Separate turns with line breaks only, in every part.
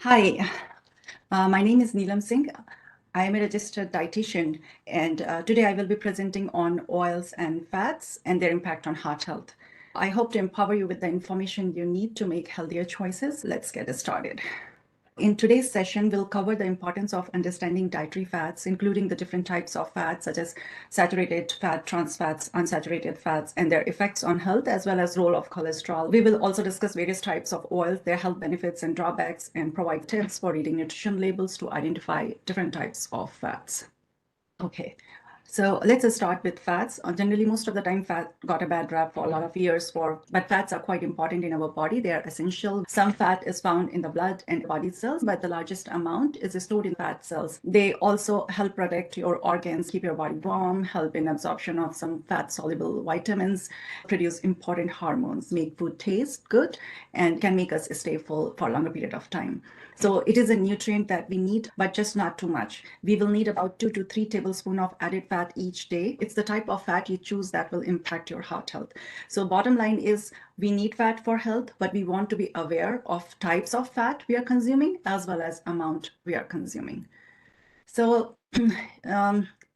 Hi, my name is Neelam Singh. I am a registered dietitian, and today I will be presenting on oils and fats and their impact on heart health. I hope to empower you with the information you need to make healthier choices. Let's get started. In today's session, we'll cover the importance of understanding dietary fats, including the different types of fats, such as saturated fat, trans fats, unsaturated fats, and their effects on health, as well as role of cholesterol. We will also discuss various types of oils, their health benefits and drawbacks, and provide tips for reading nutrition labels to identify different types of fats. Okay, so let's start with fats. Generally, most of the time, fat got a bad rap for a lot of years, but fats are quite important in our body. They are essential. Some fat is found in the blood and body cells, but the largest amount is stored in fat cells. They also help protect your organs, keep your body warm, help in absorption of some fat-soluble vitamins, produce important hormones, make food taste good, and can make us stay full for a longer period of time. So it is a nutrient that we need, but just not too much. We will need about 2 to 3 tablespoons of added fat each day. It's the type of fat you choose that will impact your heart health. So bottom line is we need fat for health, but we want to be aware of types of fat we are consuming as well as amount we are consuming. So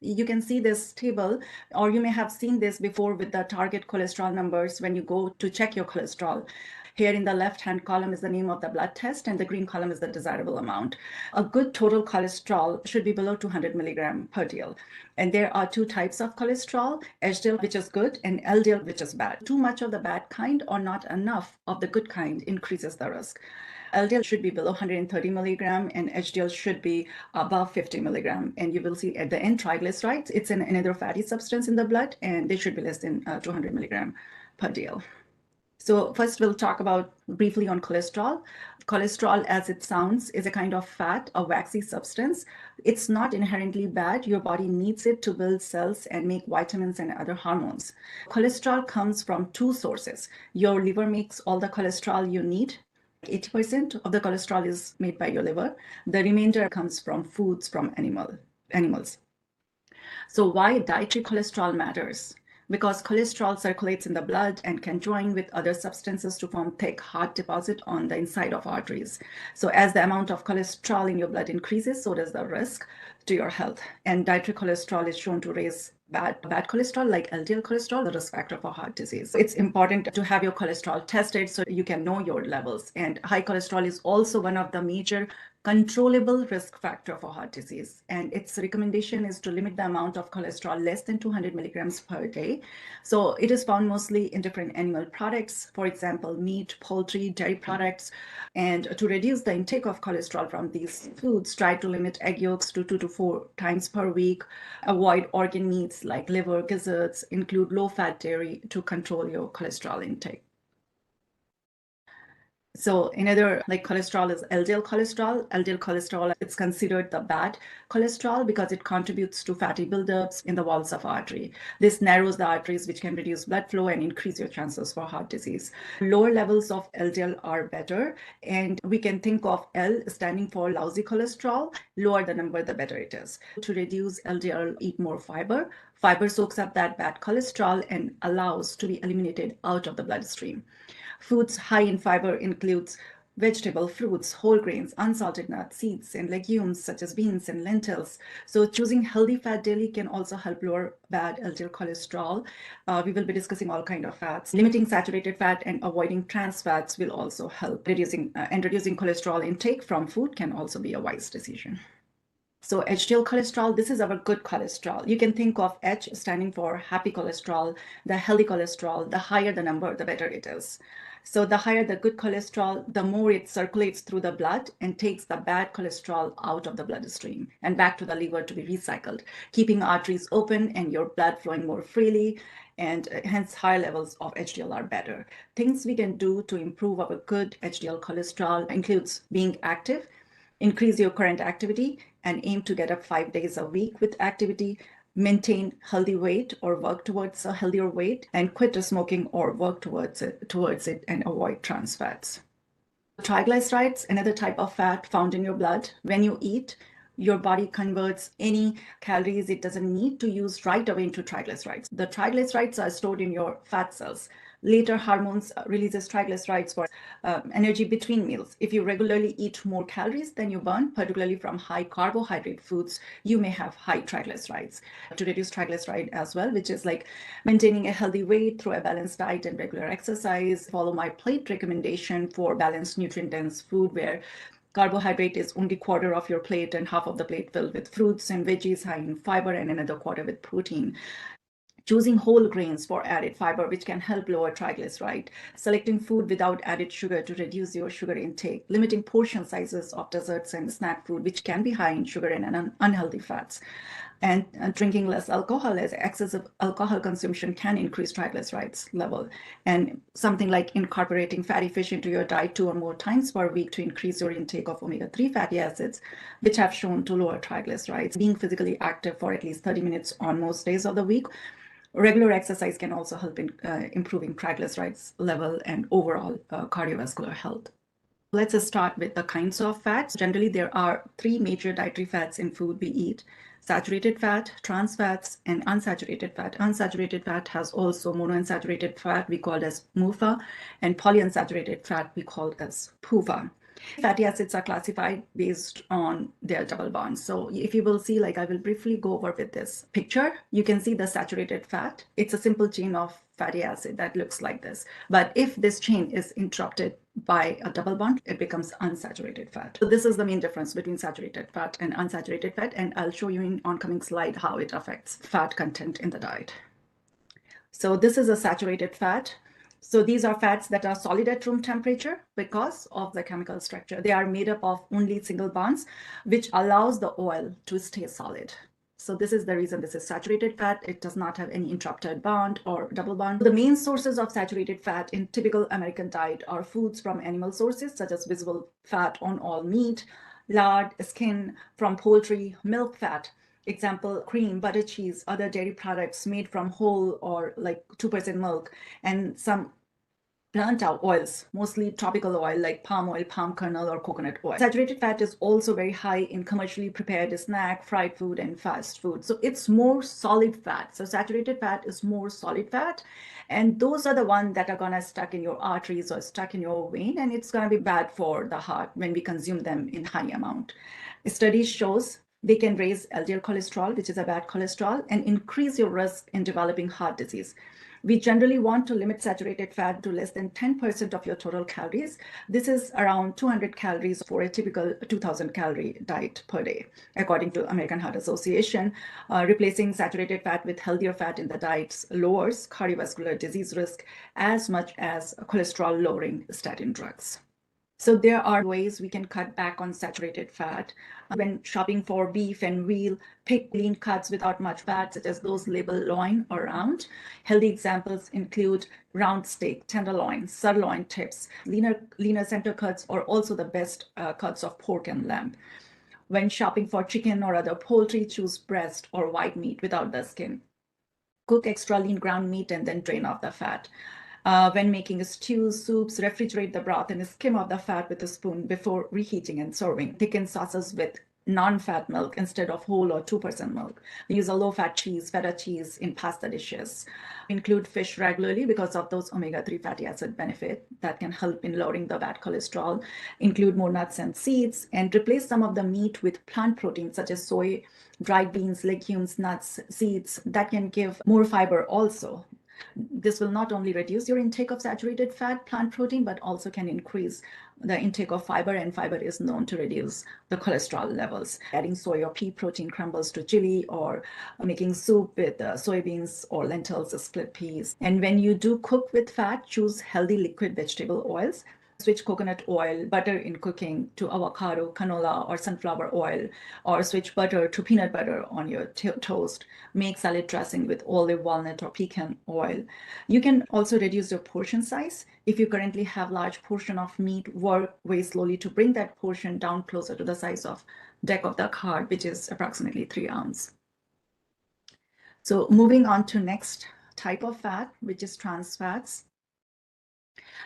you can see this table, or you may have seen this before with the target cholesterol numbers when you go to check your cholesterol. Here in the left-hand column is the name of the blood test, and the green column is the desirable amount. A good total cholesterol should be below 200 milligram per dl. And there are two types of cholesterol, HDL, which is good, and LDL, which is bad. Too much of the bad kind or not enough of the good kind increases the risk. LDL should be below 130 milligram, and HDL should be above 50 milligram. And you will see at the end triglycerides, it's another fatty substance in the blood, and they should be less than 200 milligram per dl. So first we'll talk about briefly on cholesterol. Cholesterol, as it sounds, is a kind of fat, a waxy substance. It's not inherently bad. Your body needs it to build cells and make vitamins and other hormones. Cholesterol comes from two sources. Your liver makes all the cholesterol you need. 80% of the cholesterol is made by your liver. The remainder comes from foods from animals. So why dietary cholesterol matters? Because cholesterol circulates in the blood and can join with other substances to form thick, hard deposit on the inside of arteries. So as the amount of cholesterol in your blood increases, so does the risk to your health. And dietary cholesterol is shown to raise bad cholesterol like LDL cholesterol, the risk factor for heart disease. It's important to have your cholesterol tested so you can know your levels. And high cholesterol is also one of the major controllable risk factor for heart disease. And its recommendation is to limit the amount of cholesterol less than 200 milligrams per day. So it is found mostly in different animal products, for example, meat, poultry, dairy products. And to reduce the intake of cholesterol from these foods, try to limit egg yolks to 2 to 4 times per week. Avoid organ meats like liver, gizzards, include low-fat dairy to control your cholesterol intake. So another like cholesterol is LDL cholesterol. LDL cholesterol, it's considered the bad cholesterol because it contributes to fatty buildups in the walls of artery. This narrows the arteries, which can reduce blood flow and increase your chances for heart disease. Lower levels of LDL are better, and we can think of L standing for lousy cholesterol. Lower the number, the better it is. To reduce LDL, eat more fiber. Fiber soaks up that bad cholesterol and allows to be eliminated out of the bloodstream. Foods high in fiber includes vegetable, fruits, whole grains, unsalted nuts, seeds, and legumes such as beans and lentils. So choosing healthy fat daily can also help lower bad LDL cholesterol. We will be discussing all kinds of fats. Limiting saturated fat and avoiding trans fats will also help. Reducing cholesterol intake from food can also be a wise decision. So HDL cholesterol, this is our good cholesterol. You can think of H standing for happy cholesterol, the healthy cholesterol. The higher the number, the better it is. So the higher the good cholesterol, the more it circulates through the blood and takes the bad cholesterol out of the bloodstream and back to the liver to be recycled, keeping arteries open and your blood flowing more freely, and hence higher levels of HDL are better. Things we can do to improve our good HDL cholesterol includes being active, increase your current activity, and aim to get up 5 days a week with activity, maintain healthy weight or work towards a healthier weight, and quit smoking or work towards it and avoid trans fats. Triglycerides, another type of fat found in your blood. When you eat, your body converts any calories it doesn't need to use right away into triglycerides. The triglycerides are stored in your fat cells. Later, hormones releases triglycerides for energy between meals. If you regularly eat more calories than you burn, particularly from high carbohydrate foods, you may have high triglycerides. To reduce triglyceride as well, which is like maintaining a healthy weight through a balanced diet and regular exercise. Follow my plate recommendation for balanced nutrient-dense food, where carbohydrate is only quarter of your plate and half of the plate filled with fruits and veggies high in fiber and another quarter with protein. Choosing whole grains for added fiber, which can help lower triglyceride. Selecting food without added sugar to reduce your sugar intake. Limiting portion sizes of desserts and snack food, which can be high in sugar and unhealthy fats. And drinking less alcohol, as excessive alcohol consumption can increase triglycerides level. And something like incorporating fatty fish into your diet 2 or more times per week to increase your intake of omega-3 fatty acids, which have shown to lower triglycerides. Being physically active for at least 30 minutes on most days of the week. Regular exercise can also help in improving triglycerides level and overall cardiovascular health. Let's start with the kinds of fats. Generally, there are 3 major dietary fats in food we eat: saturated fat, trans fats, and unsaturated fat. Unsaturated fat has also monounsaturated fat, we call as MUFA, and polyunsaturated fat, we call as PUFA. Fatty acids are classified based on their double bonds. So if you will see, like I will briefly go over with this picture, you can see the saturated fat. It's a simple chain of fatty acid that looks like this. But if this chain is interrupted by a double bond, it becomes unsaturated fat. So this is the main difference between saturated fat and unsaturated fat, and I'll show you in oncoming slide how it affects fat content in the diet. So this is a saturated fat. So these are fats that are solid at room temperature because of the chemical structure. They are made up of only single bonds, which allows the oil to stay solid. So this is the reason this is saturated fat. It does not have any interrupted bond or double bond. The main sources of saturated fat in typical American diet are foods from animal sources, such as visible fat on all meat, lard, skin from poultry, milk fat. Example, cream, butter, cheese, other dairy products made from whole or like 2% milk, and some plant oils, mostly tropical oil like palm oil, palm kernel, or coconut oil. Saturated fat is also very high in commercially prepared snack, fried food, and fast food. So it's more solid fat. So saturated fat is more solid fat. And those are the ones that are gonna stuck in your arteries or stuck in your vein, and it's gonna be bad for the heart when we consume them in high amount. Studies shows they can raise LDL cholesterol, which is a bad cholesterol, and increase your risk in developing heart disease. We generally want to limit saturated fat to less than 10% of your total calories. This is around 200 calories for a typical 2,000 calorie diet per day, according to American Heart Association. Replacing saturated fat with healthier fat in the diets lowers cardiovascular disease risk as much as cholesterol lowering statin drugs. So there are ways we can cut back on saturated fat. When shopping for beef and veal, pick lean cuts without much fat, such as those labeled loin or round. Healthy examples include round steak, tenderloin, sirloin tips. Leaner center cuts are also the best cuts of pork and lamb. When shopping for chicken or other poultry, choose breast or white meat without the skin. Cook extra lean ground meat and then drain off the fat. When making stews, soups, refrigerate the broth and skim off the fat with a spoon before reheating and serving. Thicken sauces with non-fat milk instead of whole or 2% milk. We use a low-fat cheese, feta cheese in pasta dishes. Include fish regularly because of those omega-3 fatty acid benefit that can help in lowering the bad cholesterol. Include more nuts and seeds, and replace some of the meat with plant proteins such as soy, dried beans, legumes, nuts, seeds that can give more fiber also. This will not only reduce your intake of saturated fat, plant protein, but also can increase the intake of fiber, and fiber is known to reduce the cholesterol levels. Adding soy or pea protein crumbles to chili, or making soup with soybeans or lentils, split peas. And when you do cook with fat, choose healthy liquid vegetable oils. Switch coconut oil, butter in cooking to avocado, canola, or sunflower oil, or switch butter to peanut butter on your toast. Make salad dressing with olive, walnut, or pecan oil. You can also reduce your portion size. If you currently have large portion of meat, work very slowly to bring that portion down closer to the size of deck of the card, which is approximately 3 ounces. So moving on to next type of fat, which is trans fats.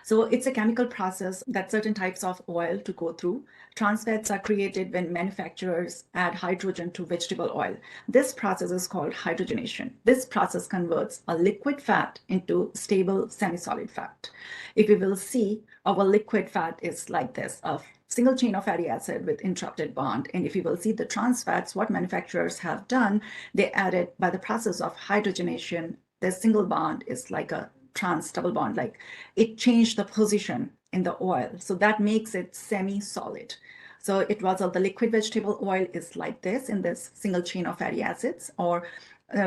So it's a chemical process that certain types of oil to go through. Trans fats are created when manufacturers add hydrogen to vegetable oil. This process is called hydrogenation. This process converts a liquid fat into stable semi-solid fat. If you will see, our liquid fat is like this, a single chain of fatty acid with interrupted bond. And if you will see the trans fats, what manufacturers have done, they added by the process of hydrogenation, the single bond is like a trans double bond, like it changed the position in the oil. So that makes it semi-solid. So it was the liquid vegetable oil is like this in this single chain of fatty acids or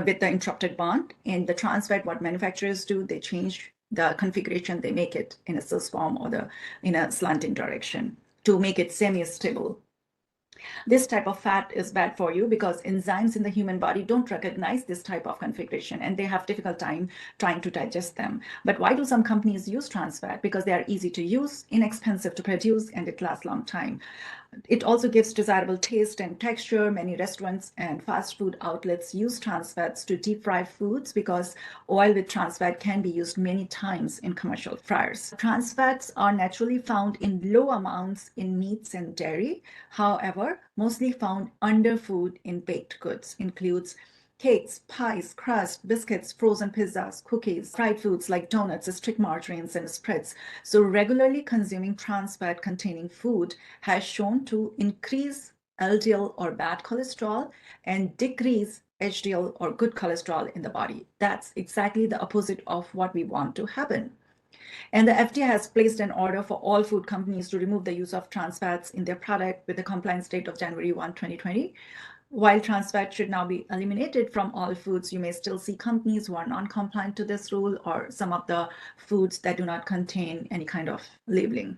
with the interrupted bond. In the trans fat, what manufacturers do, they change the configuration, they make it in a cis form or in a slanting direction to make it semi-stable. This type of fat is bad for you because enzymes in the human body don't recognize this type of configuration and they have difficult time trying to digest them. But why do some companies use trans fat? Because they are easy to use, inexpensive to produce, and it lasts a long time. It also gives desirable taste and texture. Many restaurants and fast food outlets use trans fats to deep fry foods because oil with trans fat can be used many times in commercial fryers. Trans fats are naturally found in low amounts in meats and dairy. However, mostly found under food in baked goods, includes cakes, pies, crust, biscuits, frozen pizzas, cookies, fried foods like donuts, strict margarines, and spreads. So regularly consuming trans fat containing food has shown to increase LDL or bad cholesterol and decrease HDL or good cholesterol in the body. That's exactly the opposite of what we want to happen. And the FDA has placed an order for all food companies to remove the use of trans fats in their product with the compliance date of January 1, 2020. While trans fat should now be eliminated from all foods, you may still see companies who are non-compliant to this rule or some of the foods that do not contain any kind of labeling.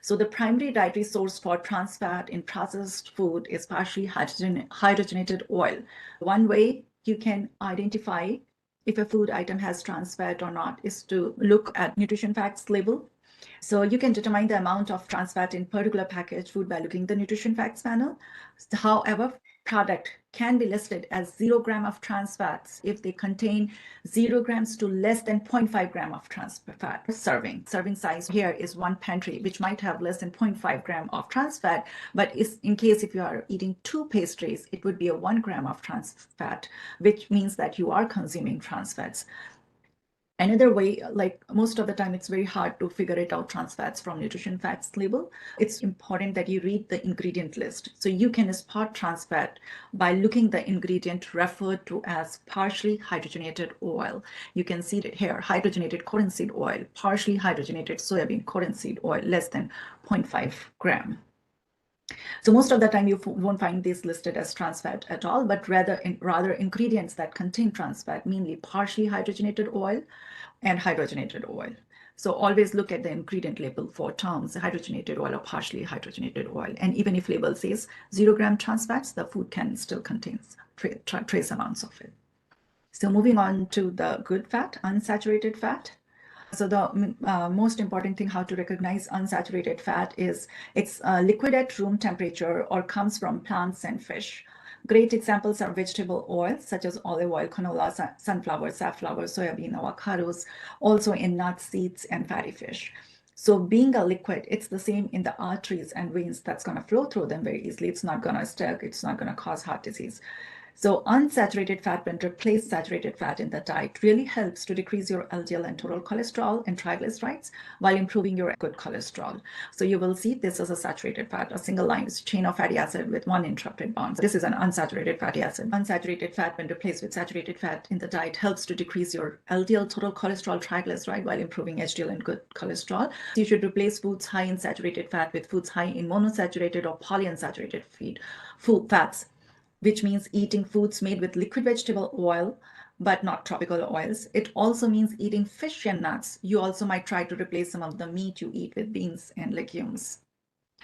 So the primary dietary source for trans fat in processed food is partially hydrogenated oil. One way you can identify if a food item has trans fat or not is to look at nutrition facts label. So you can determine the amount of trans fat in particular packaged food by looking at the nutrition facts panel. However, product can be listed as 0 gram of trans fats if they contain 0 grams to less than 0.5 gram of trans fat. Serving size here is one pantry, which might have less than 0.5 gram of trans fat, but in case if you are eating 2 pastries, it would be a 1 gram of trans fat, which means that you are consuming trans fats. Another way, like most of the time, it's very hard to figure it out trans fats from nutrition facts label. It's important that you read the ingredient list. So you can spot trans fat by looking the ingredient referred to as partially hydrogenated oil. You can see it here, hydrogenated cottonseed oil, partially hydrogenated soybean cottonseed oil, less than 0.5 gram. So most of the time you won't find these listed as trans fat at all, but rather ingredients that contain trans fat, mainly partially hydrogenated oil and hydrogenated oil. So always look at the ingredient label for terms, hydrogenated oil or partially hydrogenated oil. And even if label says 0 gram trans fats, the food can still contain trace amounts of it. So moving on to the good fat, unsaturated fat. So the most important thing how to recognize unsaturated fat is it's liquid at room temperature or comes from plants and fish. Great examples are vegetable oils such as olive oil, canola, sunflower, safflower, soybean, avocados, also in nuts, seeds, and fatty fish. So being a liquid, it's the same in the arteries and veins that's going to flow through them very easily. It's not going to stick. It's not going to cause heart disease. So unsaturated fat, when replace saturated fat in the diet, really helps to decrease your LDL and total cholesterol and triglycerides while improving your good cholesterol. So you will see this as a saturated fat, a single line chain of fatty acid with one interrupted bond. This is an unsaturated fatty acid. Unsaturated fat, when replaced with saturated fat in the diet, helps to decrease your LDL, total cholesterol, triglyceride while improving HDL and good cholesterol. So you should replace foods high in saturated fat with foods high in monounsaturated or polyunsaturated food fats, which means eating foods made with liquid vegetable oil, but not tropical oils. It also means eating fish and nuts. You also might try to replace some of the meat you eat with beans and legumes.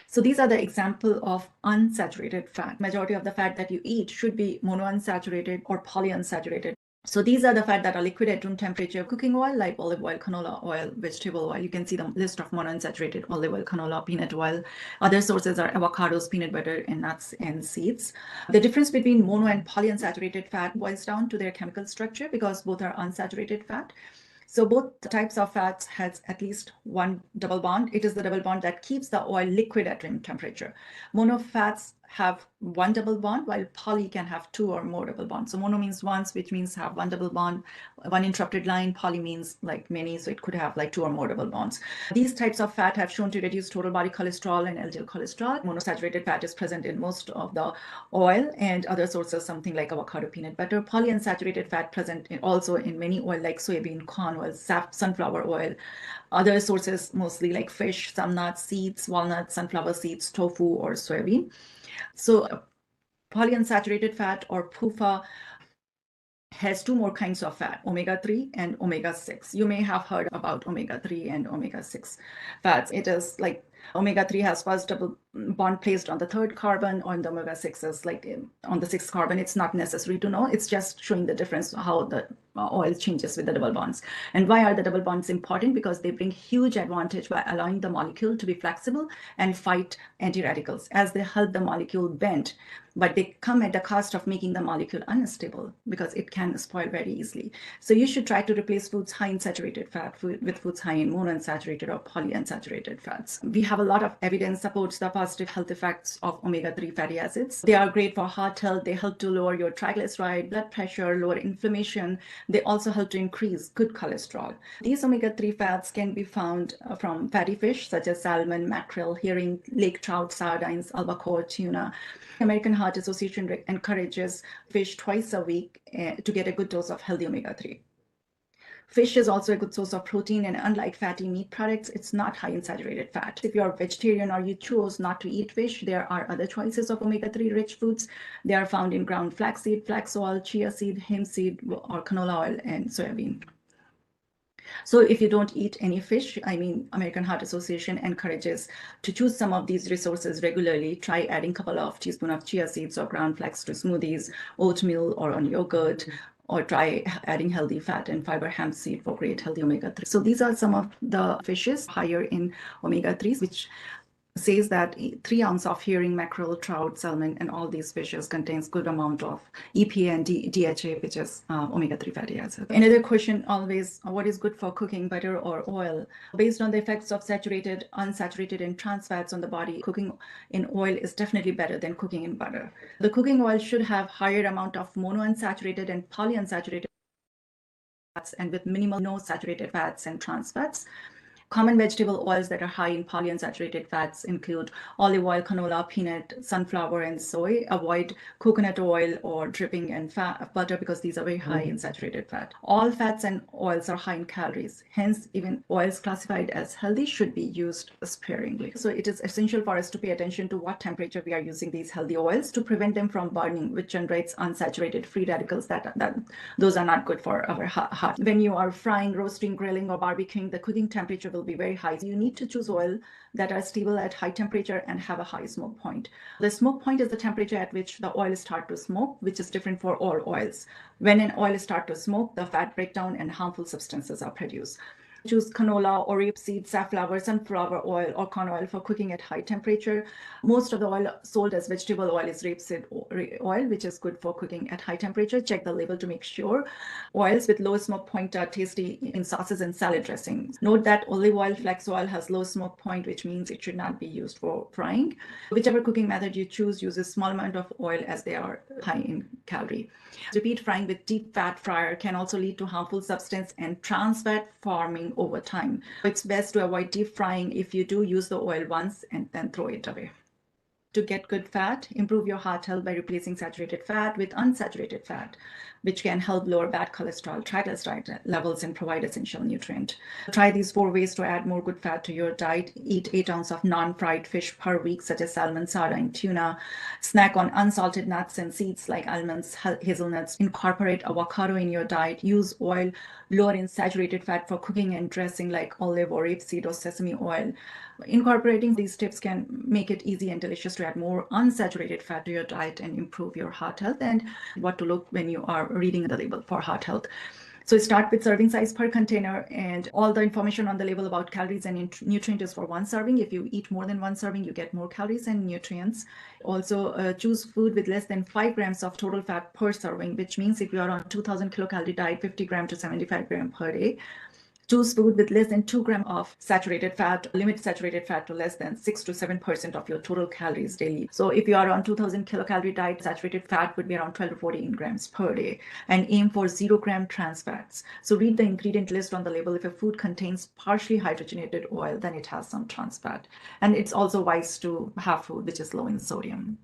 So these are the example of unsaturated fat. Majority of the fat that you eat should be monounsaturated or polyunsaturated. So these are the fat that are liquid at room temperature cooking oil, like olive oil, canola oil, vegetable oil. You can see the list of monounsaturated olive oil, canola, peanut oil. Other sources are avocados, peanut butter, and nuts and seeds. The difference between mono and polyunsaturated fat boils down to their chemical structure because both are unsaturated fat. So both types of fats has at least one double bond. It is the double bond that keeps the oil liquid at room temperature. Mono fats have one double bond, while poly can have two or more double bonds. So mono means once, which means have one double bond, one interrupted line. Poly means like many, so it could have like two or more double bonds. These types of fat have shown to reduce total body cholesterol and LDL cholesterol. Monosaturated fat is present in most of the oil, and other sources, something like avocado, peanut butter. Polyunsaturated fat present also in many oil like soybean, corn oil, sunflower oil. Other sources mostly like fish, some nuts, seeds, walnuts, sunflower seeds, tofu, or soybean. So polyunsaturated fat, or PUFA, has two more kinds of fat, omega-3 and omega-6. You may have heard about omega-3 and omega-6 fats. It is like omega-3 has first double bond placed on the third carbon, on the omega-6 is like on the sixth carbon. It's not necessary to know. It's just showing the difference, how the oil changes with the double bonds. And why are the double bonds important? Because they bring huge advantage by allowing the molecule to be flexible and fight anti-radicals, as they help the molecule bend. But they come at the cost of making the molecule unstable, because it can spoil very easily. So you should try to replace foods high in saturated fat with foods high in monounsaturated or polyunsaturated fats. We have a lot of evidence supports the positive health effects of omega-3 fatty acids. They are great for heart health. They help to lower your triglyceride, blood pressure, lower inflammation. They also help to increase good cholesterol. These omega-3 fats can be found from fatty fish such as salmon, mackerel, herring, lake trout, sardines, albacore, tuna. American Heart Association encourages fish twice a week to get a good dose of healthy omega-3. Fish is also a good source of protein, and unlike fatty meat products, it's not high in saturated fat. If you're a vegetarian or you chose not to eat fish, there are other choices of omega-3 rich foods. They are found in ground flaxseed, flax oil, chia seed, hemp seed, or canola oil, and soybean. So if you don't eat any fish, American Heart Association encourages to choose some of these resources regularly. Try adding a couple of teaspoons of chia seeds or ground flax to smoothies, oatmeal, or on yogurt, or try adding healthy fat and fiber hemp seed for great healthy omega-3. So these are some of the fishes higher in omega-3s, which says that 3 ounces of herring, mackerel, trout, salmon, and all these fishes contains good amount of EPA and DHA, which is omega-3 fatty acids. Another question always, what is good for cooking, butter or oil? Based on the effects of saturated, unsaturated, and trans fats on the body, cooking in oil is definitely better than cooking in butter. The cooking oil should have higher amount of monounsaturated and polyunsaturated fats, and with minimal no saturated fats and trans fats. Common vegetable oils that are high in polyunsaturated fats include olive oil, canola, peanut, sunflower, and soy. Avoid coconut oil or dripping and butter, because these are very high in saturated fat. All fats and oils are high in calories. Hence, even oils classified as healthy should be used sparingly. So it is essential for us to pay attention to what temperature we are using these healthy oils to prevent them from burning, which generates unsaturated free radicals that those are not good for our heart. When you are frying, roasting, grilling, or barbecuing, the cooking temperature will be very high. You need to choose oil that are stable at high temperature and have a high smoke point. The smoke point is the temperature at which the oil starts to smoke, which is different for all oils. When an oil starts to smoke, the fat breakdown and harmful substances are produced. Choose canola or rapeseed, safflower, sunflower oil, or corn oil for cooking at high temperature. Most of the oil sold as vegetable oil is rapeseed oil, which is good for cooking at high temperature. Check the label to make sure. Oils with low smoke point are tasty in sauces and salad dressings. Note that olive oil, flax oil has low smoke point, which means it should not be used for frying. Whichever cooking method you choose, use a small amount of oil, as they are high in calorie. Repeat frying with deep fat fryer can also lead to harmful substance and trans fat forming over time. It's best to avoid deep frying. If you do, use the oil once and then throw it away. To get good fat, improve your heart health by replacing saturated fat with unsaturated fat, which can help lower bad cholesterol, triglyceride levels, and provide essential nutrient. Try these 4 ways to add more good fat to your diet. Eat 8 ounces of non-fried fish per week, such as salmon, sardine, tuna. Snack on unsalted nuts and seeds like almonds, hazelnuts. Incorporate avocado in your diet. Use oil lower in saturated fat for cooking and dressing, like olive or rapeseed or sesame oil. Incorporating these tips can make it easy and delicious to add more unsaturated fat to your diet and improve your heart health, and what to look when you are reading the label for heart health. So start with serving size per container, and all the information on the label about calories and nutrient is for 1 serving. If you eat more than 1 serving, you get more calories and nutrients. Also, choose food with less than 5 grams of total fat per serving, which means if you are on 2000 kilocalorie diet, 50 gram to 75 gram per day. Choose food with less than 2 grams of saturated fat. Limit saturated fat to less than 6 to 7% of your total calories daily. So if you are on 2000 kilocalorie diet, saturated fat would be around 12 to 14 grams per day, and aim for 0 gram trans fats. So read the ingredient list on the label. If a food contains partially hydrogenated oil, then it has some trans fat. And it's also wise to have food which is low in sodium.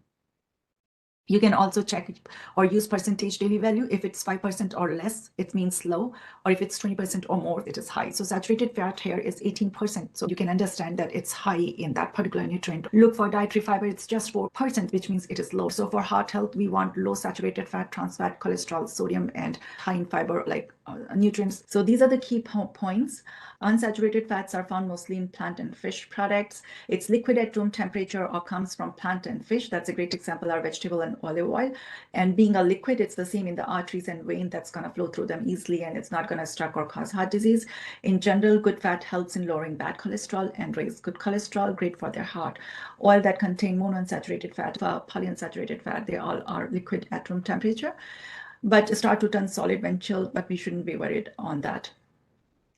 You can also check or use percentage daily value. If it's 5% or less, it means low, or if it's 20% or more, it is high. So saturated fat here is 18%. So you can understand that it's high in that particular nutrient. Look for dietary fiber, it's just 4%, which means it is low. So for heart health, we want low saturated fat, trans fat, cholesterol, sodium, and high in fiber, like nutrients. So these are the key points. Unsaturated fats are found mostly in plant and fish products. It's liquid at room temperature or comes from plant and fish. That's a great example, our vegetable and olive oil. And being a liquid, it's the same in the arteries and vein that's going to flow through them easily, and it's not going to stuck or cause heart disease. In general, good fat helps in lowering bad cholesterol and raise good cholesterol, great for their heart. Oil that contain monounsaturated fat, polyunsaturated fat, they all are liquid at room temperature, but start to turn solid when chilled, but we shouldn't be worried on that.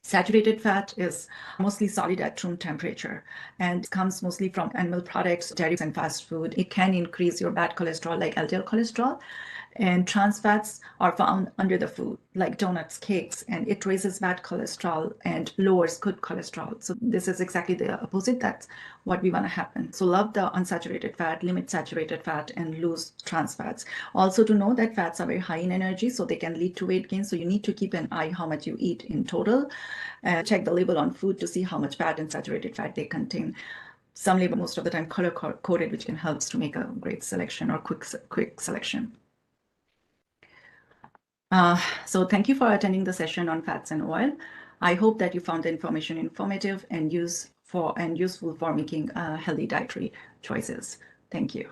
Saturated fat is mostly solid at room temperature and comes mostly from animal products, dairy, and fast food. It can increase your bad cholesterol, like LDL cholesterol. And trans fats are found under the food, like donuts, cakes, and it raises bad cholesterol and lowers good cholesterol. So this is exactly the opposite. That's what we want to happen. So love the unsaturated fat, limit saturated fat, and lose trans fats. Also to know that fats are very high in energy, so they can lead to weight gain. So you need to keep an eye how much you eat in total, and check the label on food to see how much fat and saturated fat they contain. Some label, most of the time color coded, which can help to make a great selection or quick selection. So thank you for attending the session on fats and oil. I hope that you found the information informative and useful for making healthy dietary choices. Thank you.